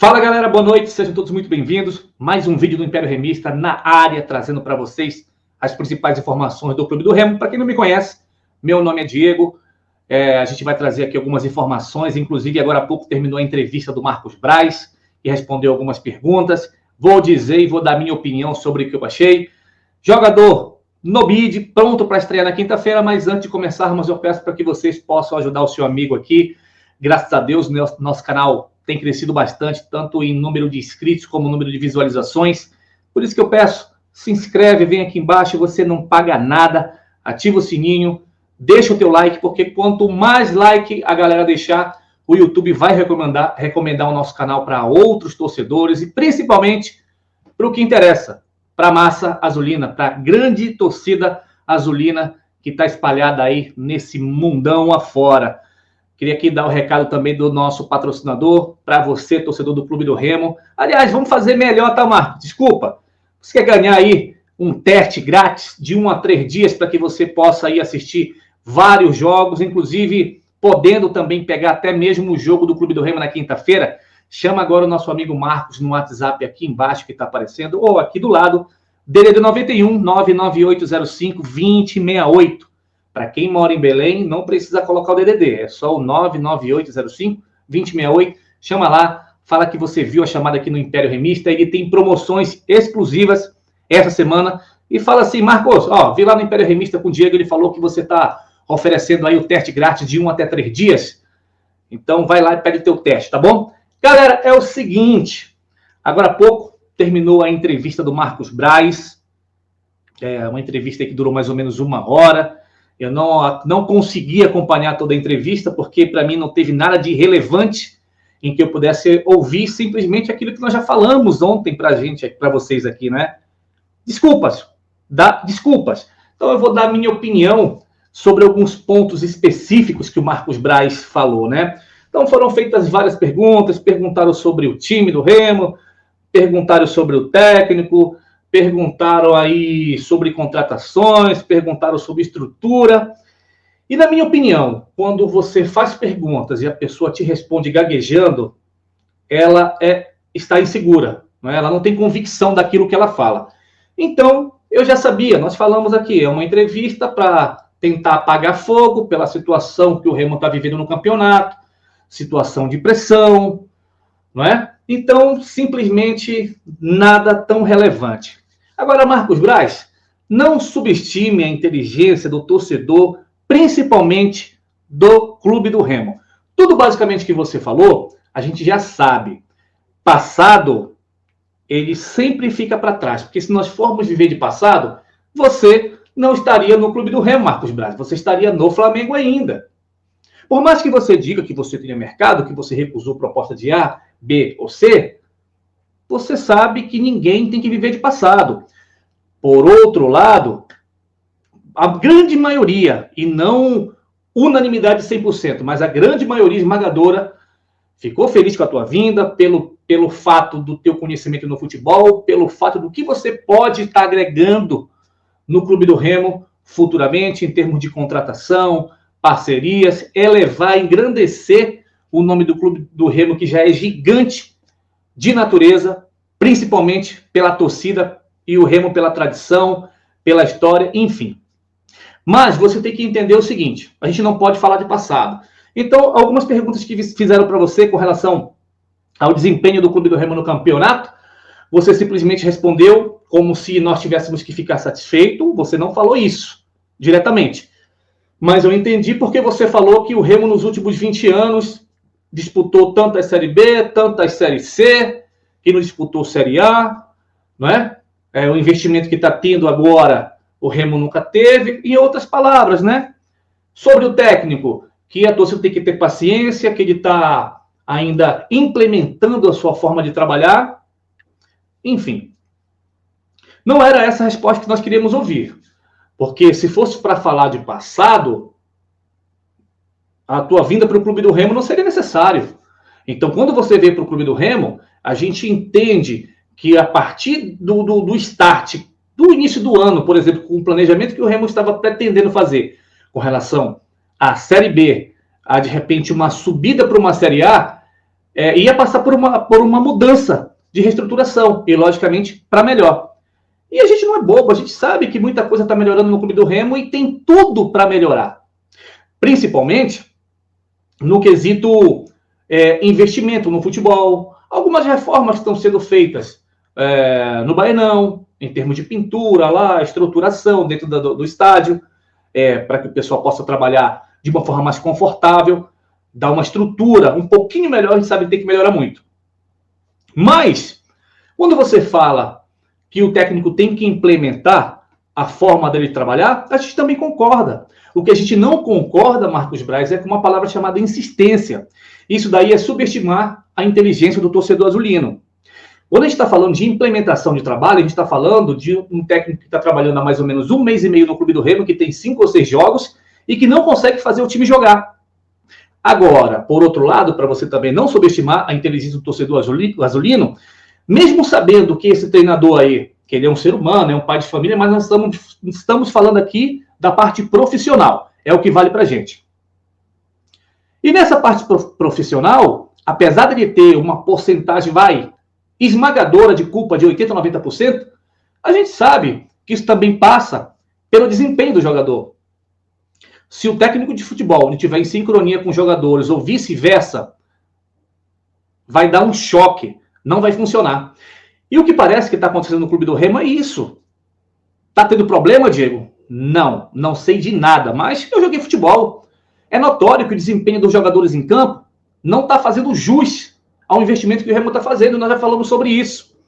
Fala galera, boa noite, sejam todos muito bem-vindos. Mais um vídeo do Império Remista na área, trazendo para vocês as principais informações do Clube do Remo. Para quem não me conhece, meu nome é Diego. A gente vai trazer aqui algumas informações, inclusive agora há pouco terminou a entrevista do Marcos Braz, que respondeu algumas perguntas. Vou dizer e vou dar minha opinião sobre o que eu achei. Jogador no bid, pronto para estrear na quinta-feira, mas antes de começarmos, eu peço para que vocês possam ajudar o seu amigo aqui. Graças a Deus, nosso canal tem crescido bastante, tanto em número de inscritos como número de visualizações. Por isso que eu peço, se inscreve, vem aqui embaixo, você não paga nada, ativa o sininho, deixa o teu like, porque quanto mais like a galera deixar, o YouTube vai recomendar o nosso canal para outros torcedores e principalmente para o que interessa, para a massa azulina, para a grande torcida azulina que está espalhada aí nesse mundão afora. Queria aqui dar o recado também do nosso patrocinador, para você, torcedor do Clube do Remo. Aliás, vamos fazer melhor, tá, Marcos? Desculpa. Você quer ganhar aí um teste grátis de 1 a 3 dias para que você possa ir assistir vários jogos, inclusive podendo também pegar até mesmo o jogo do Clube do Remo na quinta-feira? Chama agora o nosso amigo Marcos no WhatsApp aqui embaixo que está aparecendo, ou aqui do lado, DDD 91 99805 2068. Para quem mora em Belém, não precisa colocar o DDD, é só o 99805-2068. Chama lá, fala que você viu a chamada aqui no Império Remista. Ele tem promoções exclusivas essa semana. E fala assim, Marcos, vi lá no Império Remista com o Diego, ele falou que você está oferecendo aí o teste grátis de 1 até 3 dias. Então vai lá e pede o teu teste, tá bom? Galera, é o seguinte, agora há pouco terminou a entrevista do Marcos Braz. É uma entrevista que durou mais ou menos 1 hora. Eu não consegui acompanhar toda a entrevista, porque para mim não teve nada de relevante em que eu pudesse ouvir simplesmente aquilo que nós já falamos ontem para vocês aqui, né? Desculpas. Então eu vou dar minha opinião sobre alguns pontos específicos que o Marcos Braz falou, né? Então foram feitas várias perguntas, perguntaram sobre o time do Remo, perguntaram sobre o técnico, perguntaram aí sobre contratações, perguntaram sobre estrutura. E na minha opinião, quando você faz perguntas e a pessoa te responde gaguejando, ela está insegura, né? Ela não tem convicção daquilo que ela fala. Então, eu já sabia, nós falamos aqui, é uma entrevista para tentar apagar fogo pela situação que o Remo está vivendo no campeonato, situação de pressão, não é? Então, simplesmente nada tão relevante. Agora, Marcos Braz, não subestime a inteligência do torcedor, principalmente do Clube do Remo. Tudo basicamente que você falou, a gente já sabe. Passado, ele sempre fica para trás, porque se nós formos viver de passado, você não estaria no Clube do Remo, Marcos Braz, você estaria no Flamengo ainda. Por mais que você diga que você tenha mercado, que você recusou proposta de A, B ou C, você sabe que ninguém tem que viver de passado. Por outro lado, a grande maioria, e não unanimidade 100%, mas a grande maioria esmagadora ficou feliz com a tua vinda, pelo fato do teu conhecimento no futebol, pelo fato do que você pode estar agregando no Clube do Remo futuramente, em termos de contratação, parcerias, elevar, engrandecer o nome do Clube do Remo, que já é gigante de natureza, principalmente pela torcida e o Remo pela tradição, pela história, enfim. Mas você tem que entender o seguinte, a gente não pode falar de passado. Então, algumas perguntas que fizeram para você com relação ao desempenho do Clube do Remo no campeonato, você simplesmente respondeu como se nós tivéssemos que ficar satisfeito, você não falou isso diretamente. Mas eu entendi porque você falou que o Remo nos últimos 20 anos disputou tanto a Série B, tanto a Série C, que não disputou Série A, não é? O investimento que está tendo agora, o Remo nunca teve. Em outras palavras, né? Sobre o técnico, que a torcida tem que ter paciência, que ele está ainda implementando a sua forma de trabalhar. Enfim. Não era essa a resposta que nós queríamos ouvir. Porque se fosse para falar de passado, a tua vinda para o Clube do Remo não seria necessário. Então, quando você veio para o Clube do Remo, a gente entende que a partir do start, do início do ano, por exemplo, com o planejamento que o Remo estava pretendendo fazer com relação à Série B, a de repente uma subida para uma Série A, ia passar por uma mudança de reestruturação, e logicamente para melhor. E a gente não é bobo, a gente sabe que muita coisa está melhorando no Clube do Remo e tem tudo para melhorar. Principalmente no quesito investimento no futebol, algumas reformas estão sendo feitas no Baenão, em termos de pintura lá, estruturação dentro do estádio, para que o pessoal possa trabalhar de uma forma mais confortável, dar uma estrutura um pouquinho melhor, a gente sabe que tem que melhorar muito. Mas, quando você fala que o técnico tem que implementar a forma dele trabalhar, a gente também concorda. O que a gente não concorda, Marcos Braz, é com uma palavra chamada insistência. Isso daí é subestimar a inteligência do torcedor azulino. Quando a gente está falando de implementação de trabalho, a gente está falando de um técnico que está trabalhando há mais ou menos 1 mês e meio no Clube do Remo, que tem 5 ou 6 jogos e que não consegue fazer o time jogar. Agora, por outro lado, para você também não subestimar a inteligência do torcedor azulino, mesmo sabendo que esse treinador aí, que ele é um ser humano, é um pai de família, mas nós estamos falando aqui da parte profissional, é o que vale para a gente. E nessa parte profissional, apesar de ele ter uma porcentagem, esmagadora de culpa de 80% a 90%, a gente sabe que isso também passa pelo desempenho do jogador. Se o técnico de futebol não estiver em sincronia com os jogadores ou vice-versa, vai dar um choque, não vai funcionar. E o que parece que está acontecendo no Clube do Remo é isso. Está tendo problema, Diego? Não sei de nada, mas eu joguei futebol. É notório que o desempenho dos jogadores em campo não está fazendo jus ao investimento que o Remo está fazendo, nós já falamos sobre isso.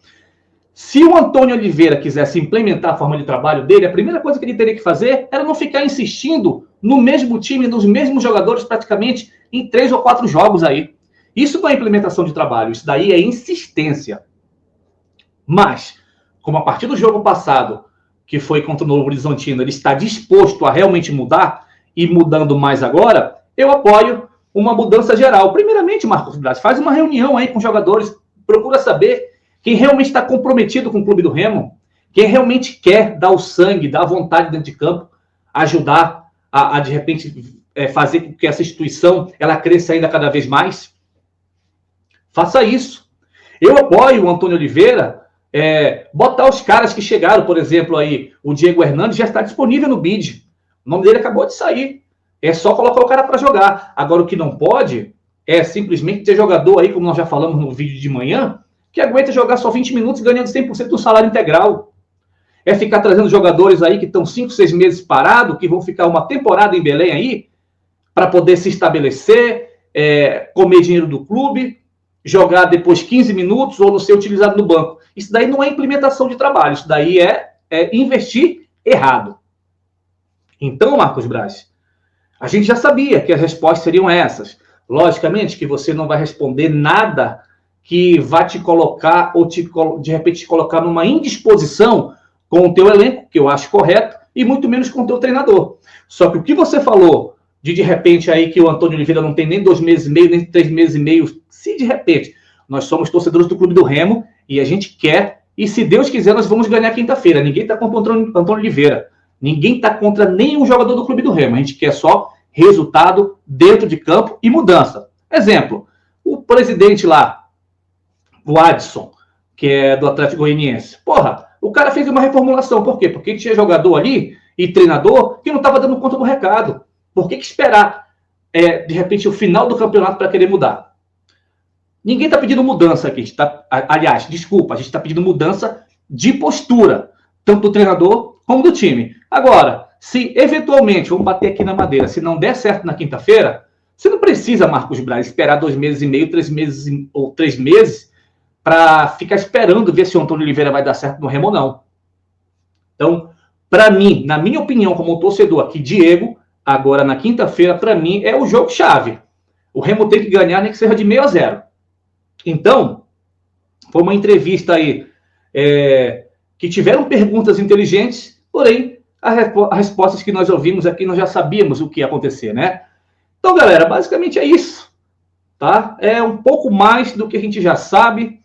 Se o Antônio Oliveira quisesse implementar a forma de trabalho dele, a primeira coisa que ele teria que fazer era não ficar insistindo no mesmo time, nos mesmos jogadores praticamente em 3 ou 4 jogos aí. Isso não é implementação de trabalho, isso daí é insistência. Mas, como a partir do jogo passado, que foi contra o Novo Horizontino, ele está disposto a realmente mudar, e mudando mais agora, eu apoio uma mudança geral. Primeiramente, Marcos Braz, faz uma reunião aí com os jogadores, procura saber quem realmente está comprometido com o Clube do Remo, quem realmente quer dar o sangue, dar a vontade dentro de campo, ajudar a de repente, fazer com que essa instituição ela cresça ainda cada vez mais. Faça isso. Eu apoio o Antônio Oliveira, botar os caras que chegaram, por exemplo, aí, o Diego Hernandes já está disponível no BID. O nome dele acabou de sair. É só colocar o cara para jogar. Agora, o que não pode é simplesmente ter jogador aí, como nós já falamos no vídeo de manhã, que aguenta jogar só 20 minutos ganhando 100% do salário integral. É ficar trazendo jogadores aí que estão 5, 6 meses parados, que vão ficar uma temporada em Belém aí, para poder se estabelecer, comer dinheiro do clube, jogar depois 15 minutos ou não ser utilizado no banco. Isso daí não é implementação de trabalho, isso daí é investir errado. Então, Marcos Braz, a gente já sabia que as respostas seriam essas. Logicamente que você não vai responder nada que vá te colocar ou de repente te colocar numa indisposição com o teu elenco, que eu acho correto, e muito menos com o teu treinador. Só que o que você falou de repente aí que o Antônio Oliveira não tem nem 2 meses e meio, nem 3 meses e meio, se de repente nós somos torcedores do Clube do Remo e a gente quer, e se Deus quiser nós vamos ganhar quinta-feira. Ninguém está contra o Antônio Oliveira, ninguém está contra nenhum jogador do Clube do Remo, a gente quer só resultado dentro de campo e mudança. Exemplo, o presidente lá, o Adson, que é do Atlético Goianiense. Porra, o cara fez uma reformulação. Por quê? Porque tinha jogador ali e treinador que não estava dando conta do recado. Por que esperar, de repente, o final do campeonato para querer mudar? Ninguém está pedindo mudança aqui. Aliás, desculpa, a gente está pedindo mudança de postura, tanto do treinador como do time. Agora, se eventualmente, vamos bater aqui na madeira, se não der certo na quinta-feira, você não precisa, Marcos Braz, esperar 2 meses e meio, 3 meses ou 3 meses para ficar esperando ver se o Antônio Oliveira vai dar certo no Remo ou não. Então, para mim, na minha opinião, como torcedor aqui, Diego, agora na quinta-feira, para mim, é o jogo-chave. O Remo tem que ganhar, nem que seja de 0-0. Então, foi uma entrevista aí que tiveram perguntas inteligentes, porém, as respostas que nós ouvimos aqui, nós já sabíamos o que ia acontecer, né? Então, galera, basicamente é isso, tá? É um pouco mais do que a gente já sabe.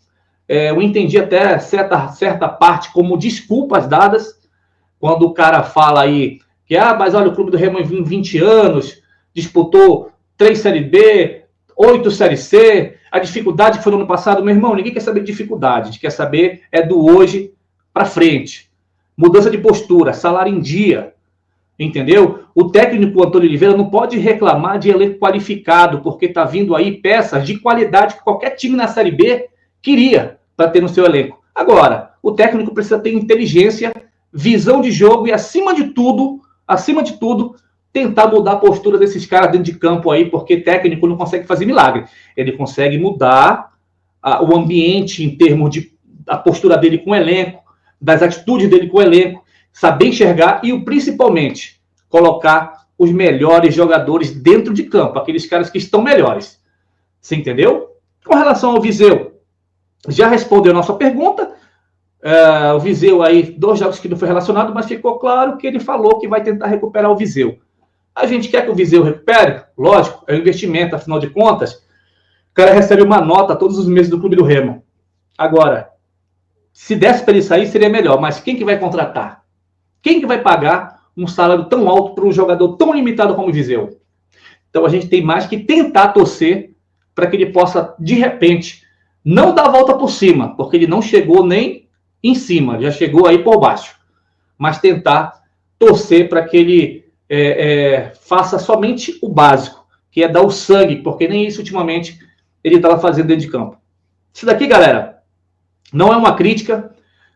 Eu entendi até certa parte como desculpas dadas, quando o cara fala aí que, mas olha, o Clube do Remo em 20 anos disputou 3 Série B, 8 Série C, a dificuldade que foi no ano passado, meu irmão, ninguém quer saber de dificuldade, a gente quer saber do hoje para frente. Mudança de postura, salário em dia, entendeu? O técnico Antônio Oliveira não pode reclamar de elenco qualificado, porque está vindo aí peças de qualidade que qualquer time na Série B queria para ter no seu elenco. Agora, o técnico precisa ter inteligência, visão de jogo e, acima de tudo, tentar mudar a postura desses caras dentro de campo aí, porque técnico não consegue fazer milagre. Ele consegue mudar o ambiente em termos da postura dele com o elenco, das atitudes dele com o elenco, saber enxergar e, principalmente, colocar os melhores jogadores dentro de campo, aqueles caras que estão melhores. Você entendeu? Com relação ao Viseu, já respondeu a nossa pergunta. O Viseu aí, 2 jogos que não foi relacionado, mas ficou claro que ele falou que vai tentar recuperar o Viseu. A gente quer que o Viseu recupere? Lógico, é um investimento, afinal de contas. O cara recebe uma nota todos os meses do Clube do Remo. Agora, se desse para ele sair, seria melhor. Mas quem que vai contratar? Quem que vai pagar um salário tão alto para um jogador tão limitado como o Viseu? Então a gente tem mais que tentar torcer para que ele possa, de repente, não dar a volta por cima, porque ele não chegou nem em cima, já chegou aí por baixo. Mas tentar torcer para que ele faça somente o básico, que é dar o sangue, porque nem isso ultimamente ele estava fazendo dentro de campo. Isso daqui, galera, não é uma crítica,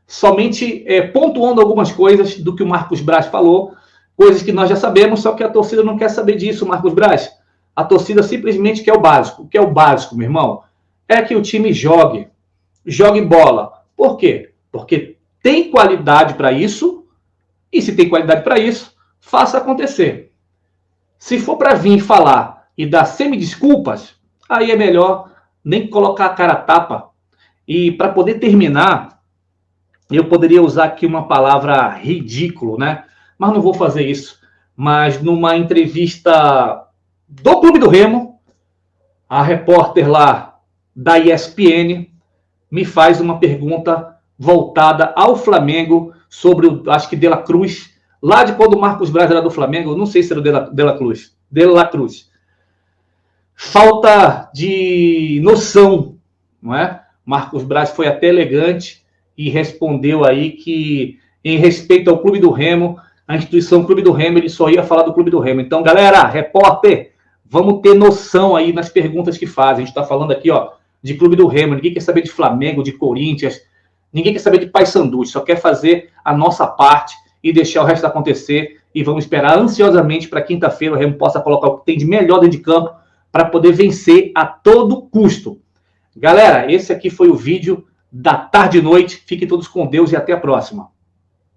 somente pontuando algumas coisas do que o Marcos Braz falou, coisas que nós já sabemos, só que a torcida não quer saber disso, Marcos Braz. A torcida simplesmente quer o básico. O que é o básico, meu irmão? É que o time jogue bola. Por quê? Porque tem qualidade para isso, e se tem qualidade para isso, faça acontecer. Se for para vir falar e dar semi-desculpas, aí é melhor nem colocar a cara a tapa. E para poder terminar, eu poderia usar aqui uma palavra ridículo, né? Mas não vou fazer isso. Mas numa entrevista do Clube do Remo, a repórter lá da ESPN me faz uma pergunta voltada ao Flamengo sobre acho que De La Cruz, lá de quando o Marcos Braz era do Flamengo, não sei se era o De La Cruz. Falta de noção, não é? Marcos Braz foi até elegante e respondeu aí que, em respeito ao Clube do Remo, a instituição Clube do Remo, ele só ia falar do Clube do Remo. Então, galera, repórter, vamos ter noção aí nas perguntas que fazem. A gente está falando aqui, ó, de Clube do Remo. Ninguém quer saber de Flamengo, de Corinthians. Ninguém quer saber de Paysandu. Só quer fazer a nossa parte e deixar o resto acontecer. E vamos esperar ansiosamente para quinta-feira o Remo possa colocar o que tem de melhor dentro de campo para poder vencer a todo custo. Galera, esse aqui foi o vídeo da tarde e noite. Fiquem todos com Deus e até a próxima.